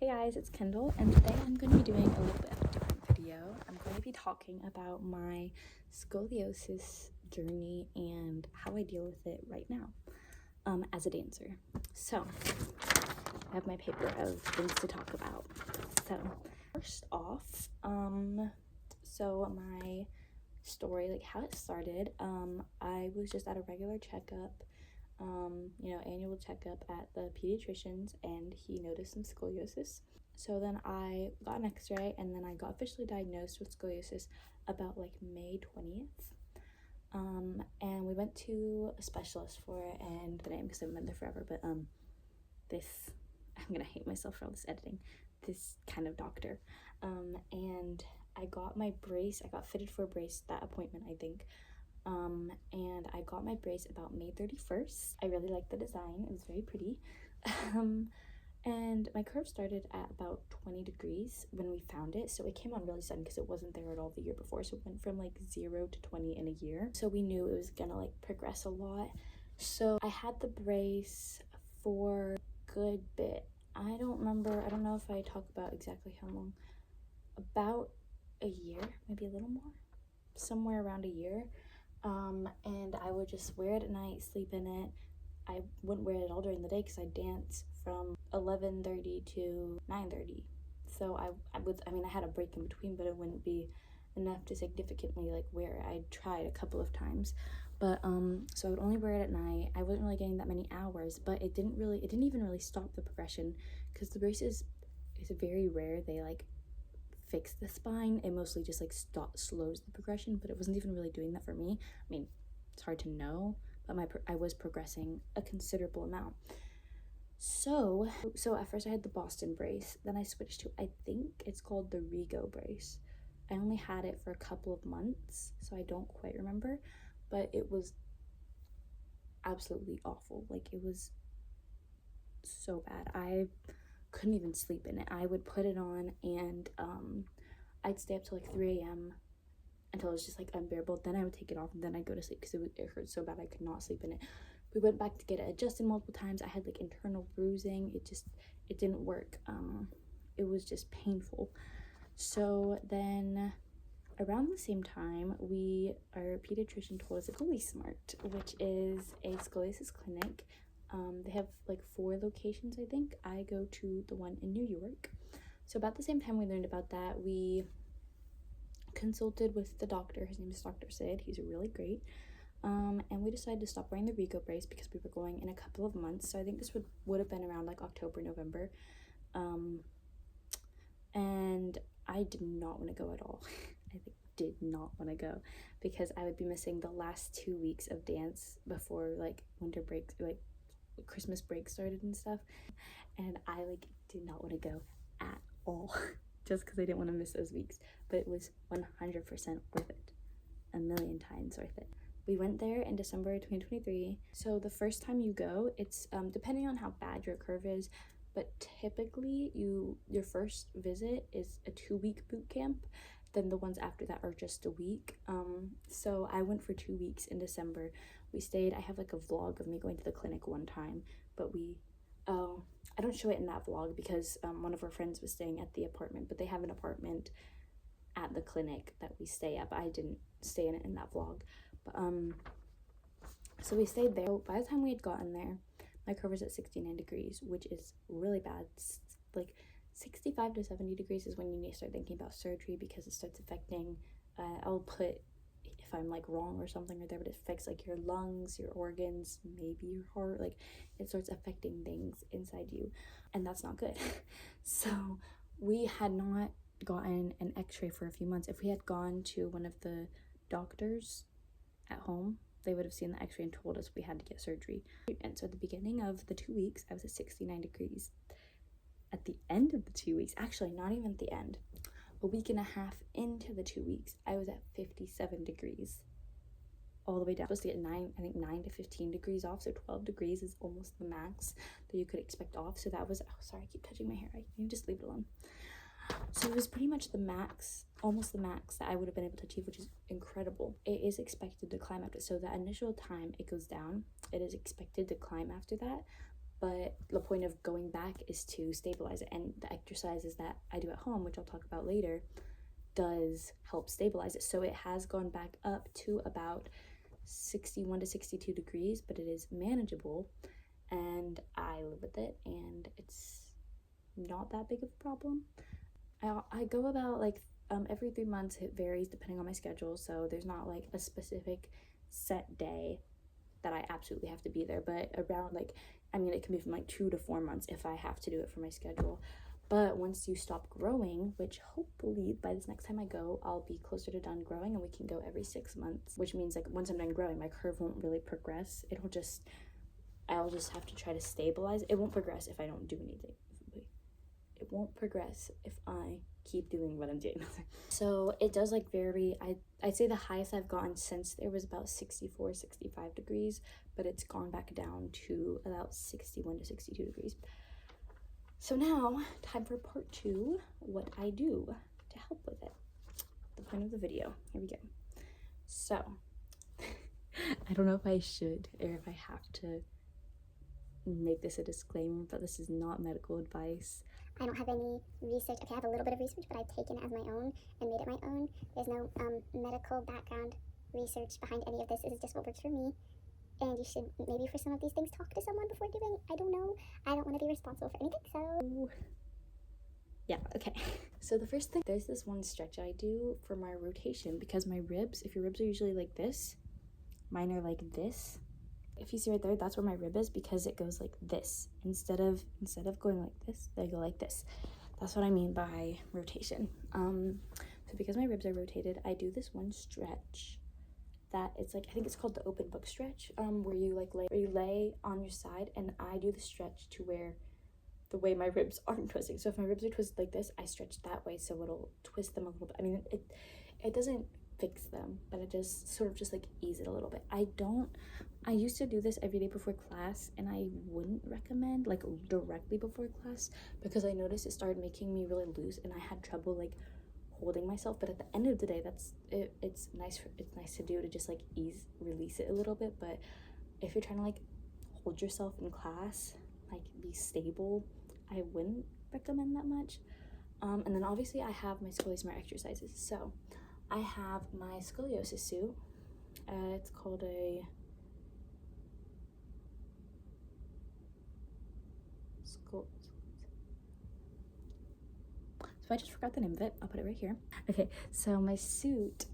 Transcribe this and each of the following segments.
Hey guys, it's Kendall, and today I'm going to be doing a little bit of a different video. I'm going to be talking about my scoliosis journey and how I deal with it right now as a dancer. So, I have my paper of things to talk about. So, first off, so my story, like how it started, I was just at a regular checkup, annual checkup at the pediatrician's, and he noticed some scoliosis. So then I got an x-ray, and then I got officially diagnosed with scoliosis about like May 20th. And we went to a specialist for it, and the name because I haven't been there forever, but I'm gonna hate myself for all this editing, this kind of doctor. And I got my brace, I got fitted for a brace that appointment, I think. And I got my brace about May 31st. I really liked the design, it was very pretty. And my curve started at about 20 degrees when we found it, so it came on really sudden because it wasn't there at all the year before. So it went from like 0 to 20 in a year, so we knew it was gonna like progress a lot. So I had the brace for a good bit. I don't know if I talk about exactly how long. About a year, maybe a little more, somewhere around a year. And I would just wear it at night, sleep in it. I wouldn't wear it all during the day because I dance from 11:30 to 9:30. So I had a break in between, but it wouldn't be enough to significantly like wear it. I tried a couple of times, but so I would only wear it at night. I wasn't really getting that many hours, but it didn't even really stop the progression, because the braces is very rare they like fix the spine. It mostly just like slows the progression, but it wasn't even really doing that for me. I mean, it's hard to know, but I was progressing a considerable amount. So at first I had the Boston brace, then I switched to, I think it's called the Rego brace. I only had it for a couple of months, so I don't quite remember, but it was absolutely awful. Like, it was so bad. I couldn't even sleep in it. I would put it on, and I'd stay up till like 3 a.m. until it was just like unbearable. Then I would take it off, and then I'd go to sleep because it hurt so bad I could not sleep in it. We went back to get it adjusted multiple times. I had like internal bruising. It didn't work. It was just painful. So then around the same time, our pediatrician told us to go to Smart, which is a scoliosis clinic. They have like 4 locations, I think. I go to the one in New York. So about the same time we learned about that, we consulted with the doctor. His name is Dr. Sid. He's really great. And we decided to stop wearing the Rego brace because we were going in a couple of months. So I think this would have been around like October, November. And I did not want to go at all. I did not want to go because I would be missing the last 2 weeks of dance before like winter break, like Christmas break started and stuff. And I like did not want to go at all just because I didn't want to miss those weeks. But it was 100% worth it. A million times worth it. We went there in December 2023. So the first time you go, it's depending on how bad your curve is, but typically your first visit is a 2-week boot camp. Then the ones after that are just a week. So I went for 2 weeks in December. We stayed, I have like a vlog of me going to the clinic one time, but I don't show it in that vlog because one of our friends was staying at the apartment, but they have an apartment at the clinic that we stay at, but I didn't stay in that vlog. But so we stayed there. By the time we had gotten there, my curve was at 69 degrees, which is really bad. Like 65 to 70 degrees is when you need to start thinking about surgery, because it starts affecting, I'll put if I'm like wrong or something or there, but it affects like your lungs, your organs, maybe your heart. Like, it starts affecting things inside you, and that's not good. So we had not gotten an x-ray for a few months. If we had gone to one of the doctors at home, they would have seen the x-ray and told us we had to get surgery. And so at the beginning of the 2 weeks, I was at 69 degrees. At the end of the 2 weeks, actually not even at the end, a week and a half into the 2 weeks, I was at 57 degrees all the way down. I'm supposed to get 9 to 15 degrees off, so 12 degrees is almost the max that you could expect off. So that was, oh sorry, I keep touching my hair, you just leave it alone. So it was pretty much the max, almost the max that I would have been able to achieve, which is incredible. It is expected to climb after, so the initial time it goes down, it is expected to climb after that, but the point of going back is to stabilize it. And the exercises that I do at home, which I'll talk about later, does help stabilize it. So it has gone back up to about 61 to 62 degrees, but it is manageable, and I live with it, and it's not that big of a problem. I go about like every 3 months. It varies depending on my schedule, so there's not like a specific set day that I absolutely have to be there, but around like, I mean, it can be from like 2 to 4 months if I have to do it for my schedule. But once you stop growing, which hopefully by this next time I go, I'll be closer to done growing, and we can go every 6 months, which means like once I'm done growing, my curve won't really progress. I'll just have to try to stabilize. It won't progress if I don't do anything. It won't progress if I keep doing what I'm doing. So it does like vary. I'd say the highest I've gotten since there was about 64, 65 degrees, but it's gone back down to about 61 to 62 degrees. So now, time for part 2, what I do to help with it. The point of the video. Here we go. So, I don't know if I should or if I have to make this a disclaimer, but this is not medical advice. I don't have any research. Okay, I have a little bit of research, but I've taken it as my own and made it my own. There's no medical background research behind any of this. This is just what works for me. And you should maybe for some of these things talk to someone before doing. I don't know. I don't want to be responsible for anything, so yeah, okay. So the first thing, there's this one stretch I do for my rotation, because my ribs, if your ribs are usually like this, mine are like this. If you see right there, that's where my rib is, because it goes like this. Instead of going like this, they go like this. That's what I mean by rotation. So because my ribs are rotated, I do this one stretch that it's like, I think it's called the open book stretch, where you lay on your side, and I do the stretch to where the way my ribs aren't twisting. So if my ribs are twisted like this, I stretch that way, so it'll twist them a little bit. I mean, it doesn't fix them, but it just sort of just like ease it a little bit. I used to do this every day before class, and I wouldn't recommend like directly before class, because I noticed it started making me really loose, and I had trouble like holding myself. But at the end of the day, it's nice to do, to just like release it a little bit. But if you're trying to like hold yourself in class, like be stable, I wouldn't recommend that much. And then obviously I have my Scoliosis Smart exercises. So I have my scoliosis suit. It's called a so I just forgot the name of it. I'll put it right here. Okay, so my suit,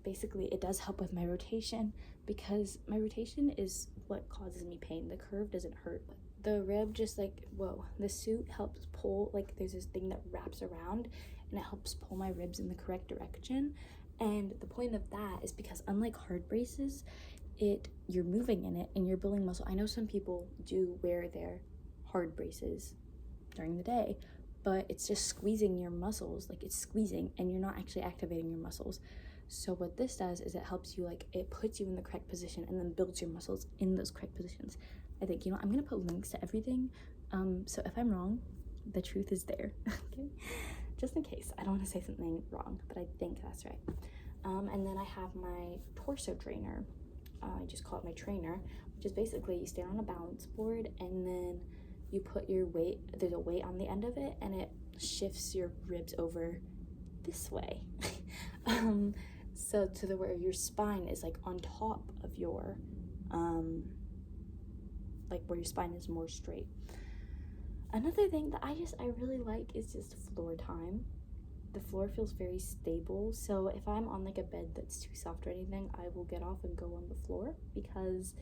basically it does help with my rotation, because my rotation is what causes me pain. The curve doesn't hurt. The rib just like, whoa, the suit helps pull, like there's this thing that wraps around, and it helps pull my ribs in the correct direction. And the point of that is because unlike hard braces, you're moving in it and you're building muscle. I know some people do wear their hard braces during the day, but it's just squeezing your muscles, like it's squeezing, and you're not actually activating your muscles. So what this does is it helps you, like it puts you in the correct position and then builds your muscles in those correct positions. I think, you know, I'm gonna put links to everything, so if I'm wrong, the truth is there. Okay, just in case. I don't want to say something wrong, but I think that's right. And then I have my torso trainer. I just call it my trainer, which is basically you stand on a balance board, and then you put your weight, there's a weight on the end of it, and it shifts your ribs over this way. So to where your spine is like on top of your, like where your spine is more straight. Another thing that I really like is just floor time. The floor feels very stable, so if I'm on like a bed that's too soft or anything, I will get off and go on the floor, because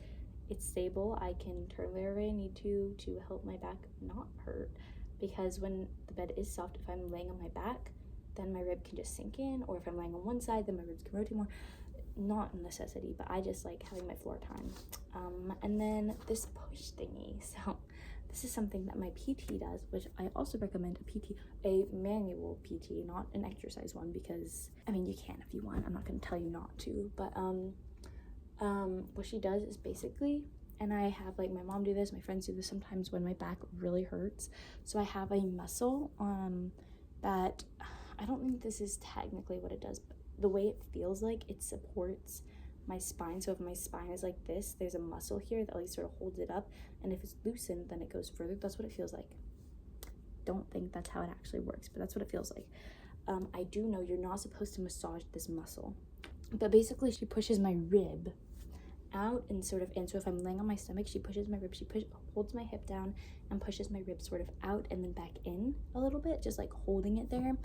it's stable. I can turn wherever I need to help my back not hurt, because when the bed is soft, if I'm laying on my back, then my rib can just sink in, or if I'm laying on one side, then my ribs can rotate more. Not a necessity, but I just like having my floor time. And then this push thingy, so this is something that my PT does, which I also recommend a manual PT, not an exercise one, because I mean, you can if you want, I'm not going to tell you not to, but what she does is basically, and I have like my mom do this, my friends do this sometimes when my back really hurts. So I have a muscle that, I don't think this is technically what it does, but the way it feels like it supports my spine. So if my spine is like this, there's a muscle here that like sort of holds it up, and if it's loosened, then it goes further. That's what it feels like. Don't think that's how it actually works, but that's what it feels like. I do know you're not supposed to massage this muscle, but basically she pushes my rib out and sort of in. So if I'm laying on my stomach, she pushes my rib, holds my hip down and pushes my rib sort of out and then back in a little bit, just like holding it there.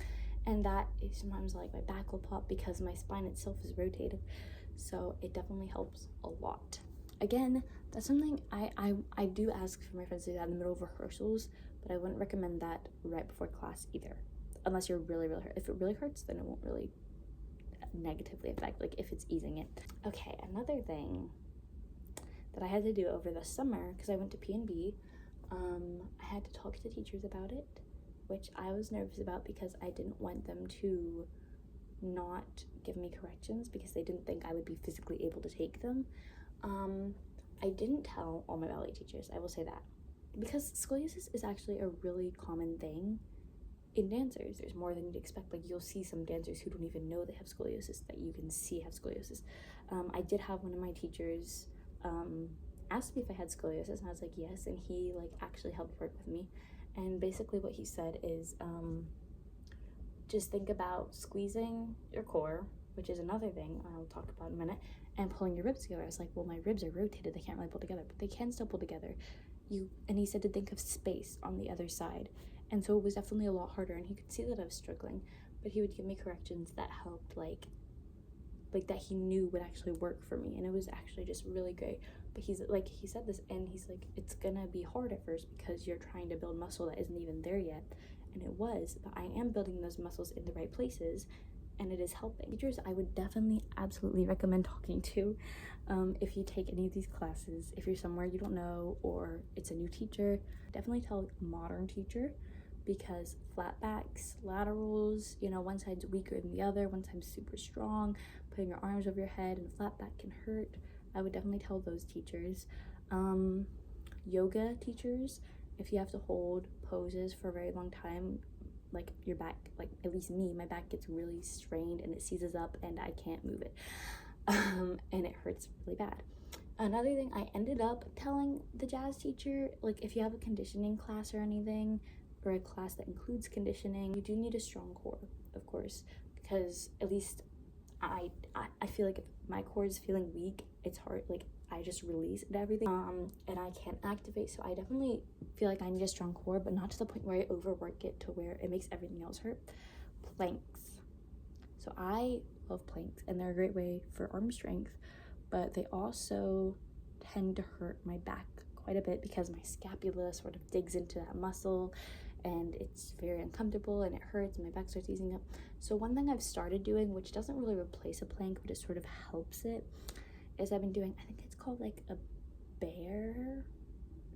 And that is sometimes like my back will pop because my spine itself is rotated, so it definitely helps a lot. Again, that's something I do ask for my friends to do that in the middle of rehearsals, but I wouldn't recommend that right before class either, unless you're really hurt. If it really hurts, then it won't really negatively affect, like if it's easing it. Okay, another thing that I had to do over the summer, because I went to P&B, I had to talk to teachers about it, which I was nervous about because I didn't want them to not give me corrections because they didn't think I would be physically able to take them. I didn't tell all my ballet teachers, I will say that, because scoliosis is actually a really common thing in dancers. There's more than you'd expect. Like, you'll see some dancers who don't even know they have scoliosis that you can see have scoliosis. I did have one of my teachers ask me if I had scoliosis, and I was like, yes, and he like actually helped work with me. And basically what he said is just think about squeezing your core, which is another thing I'll talk about in a minute, and pulling your ribs together. I was like, well, my ribs are rotated, they can't really pull together, but they can still pull together. And he said to think of space on the other side. And so it was definitely a lot harder, and he could see that I was struggling, but he would give me corrections that helped, like that he knew would actually work for me, and it was actually just really great. But he's like, he said this, and he's like, it's gonna be hard at first because you're trying to build muscle that isn't even there yet. And it was, but I am building those muscles in the right places, and it is helping. Teachers I would definitely absolutely recommend talking to if you take any of these classes. If you're somewhere you don't know or it's a new teacher, definitely tell a modern teacher, because flat backs, laterals, you know, one side's weaker than the other, one side's super strong, putting your arms over your head and flat back can hurt. I would definitely tell those teachers. Yoga teachers, if you have to hold poses for a very long time, like your back, like at least me, my back gets really strained and it seizes up and I can't move it, and it hurts really bad. Another thing, I ended up telling the jazz teacher, like if you have a conditioning class or anything, or a class that includes conditioning, you do need a strong core, of course, because at least I feel like if my core is feeling weak, it's hard, like I just release and everything, and I can't activate. So I definitely feel like I need a strong core, but not to the point where I overwork it to where it makes everything else hurt. Planks. So I love planks, and they're a great way for arm strength, but they also tend to hurt my back quite a bit because my scapula sort of digs into that muscle, and it's very uncomfortable and it hurts and my back starts easing up. So one thing I've started doing, which doesn't really replace a plank but it sort of helps it, is I've been doing, I think it's called like a bear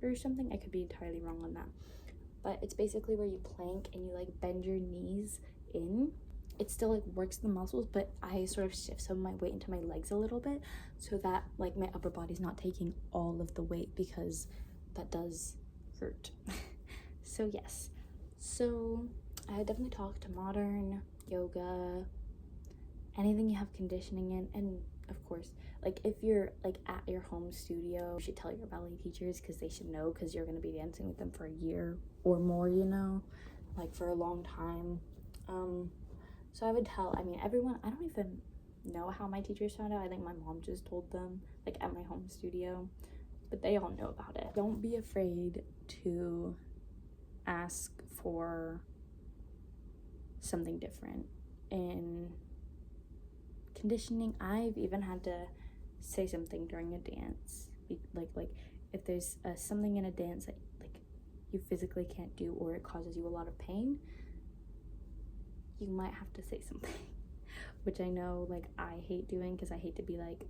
or something, I could be entirely wrong on that, but it's basically where you plank and you like bend your knees in. It still like works the muscles, but I sort of shift some of my weight into my legs a little bit so that like my upper body's not taking all of the weight, because that does hurt. So yes, so I definitely talk to modern, yoga, anything you have conditioning in. And of course, like if you're like at your home studio, you should tell your ballet teachers, because they should know, because you're going to be dancing with them for a year or more, you know, like for a long time. So I would tell, I mean, everyone, I don't even know how my teachers found out. I think my mom just told them, like at my home studio, but they all know about it. Don't be afraid to ask for something different. In conditioning, I've even had to say something during a dance, like if there's something in a dance that like you physically can't do or it causes you a lot of pain, you might have to say something, which I know like I hate doing, because I hate to be like,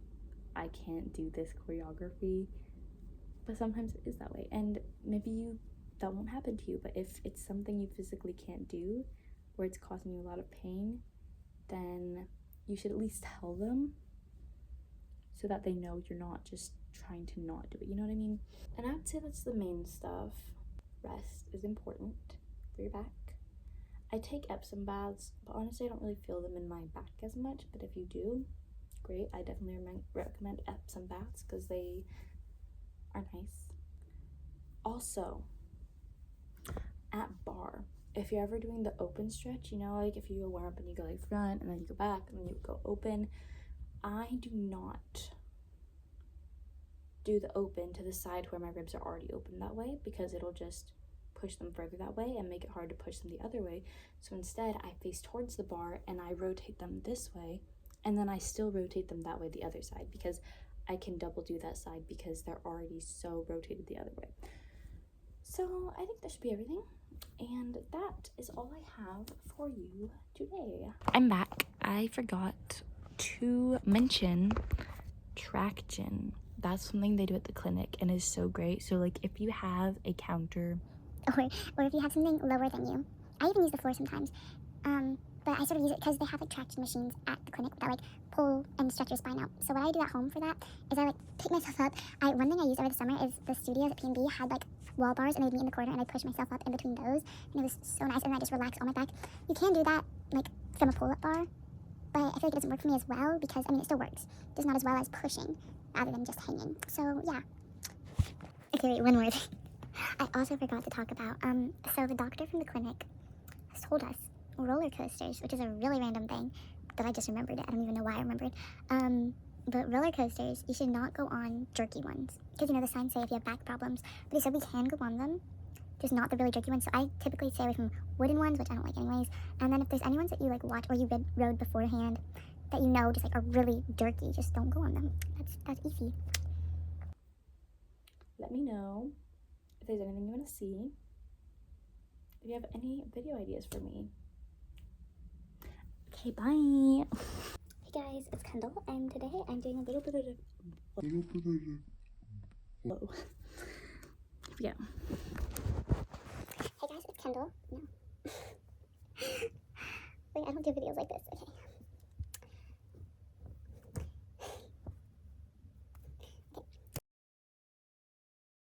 I can't do this choreography, but sometimes it is that way, and maybe that won't happen to you. But if it's something you physically can't do or it's causing you a lot of pain, then you should at least tell them so that they know you're not just trying to not do it, you know what I mean? And I would say that's the main stuff. Rest is important for your back. I take Epsom baths, but honestly I don't really feel them in my back as much, but if you do, great. I definitely recommend Epsom baths because they are nice. Also, at bar, if you're ever doing the open stretch, you know, like if you go warm up and you go like front and then you go back and then you go open, I do not do the open to the side where my ribs are already open that way, because it'll just push them further that way and make it hard to push them the other way. So instead, I face towards the bar and I rotate them this way, and then I still rotate them that way the other side, because I can double do that side because they're already so rotated the other way. So I think that should be everything, and that is all I have for you today. I'm back. I forgot to mention traction. That's something they do at the clinic and is so great. So like if you have a counter, or if you have something lower than you, I even use the floor sometimes. But I sort of use it because they have like traction machines at the clinic that like pull and stretch your spine out. So what I do at home for that is I like pick myself up. One thing I used over the summer is the studios at P&B had like wall bars, and they'd meet in the corner, and I'd push myself up in between those, and it was so nice. And I just relax on my back. You can do that like from a pull-up bar, but I feel like it doesn't work for me as well, because I mean it still works, just not as well as pushing rather than just hanging. So yeah. Okay, wait, one more thing. I also forgot to talk about, so the doctor from the clinic has told us roller coasters, which is a really random thing that I just remembered it. I don't even know why I remembered. But roller coasters, you should not go on jerky ones, because, you know, the signs say if you have back problems, but he said we can go on them, just not the really jerky ones. So I typically stay away from wooden ones, which I don't like anyways. And then if there's any ones that you like watch or you rode beforehand that you know just like are really jerky, just don't go on them. That's easy. let me know if there's anything you want to see. If you have any video ideas for me. Okay, bye. Hey guys, it's Kendall, and today I'm doing a little bit of whoa. Yeah. Hey guys, it's Kendall. No. Wait, I don't do videos like this. Okay.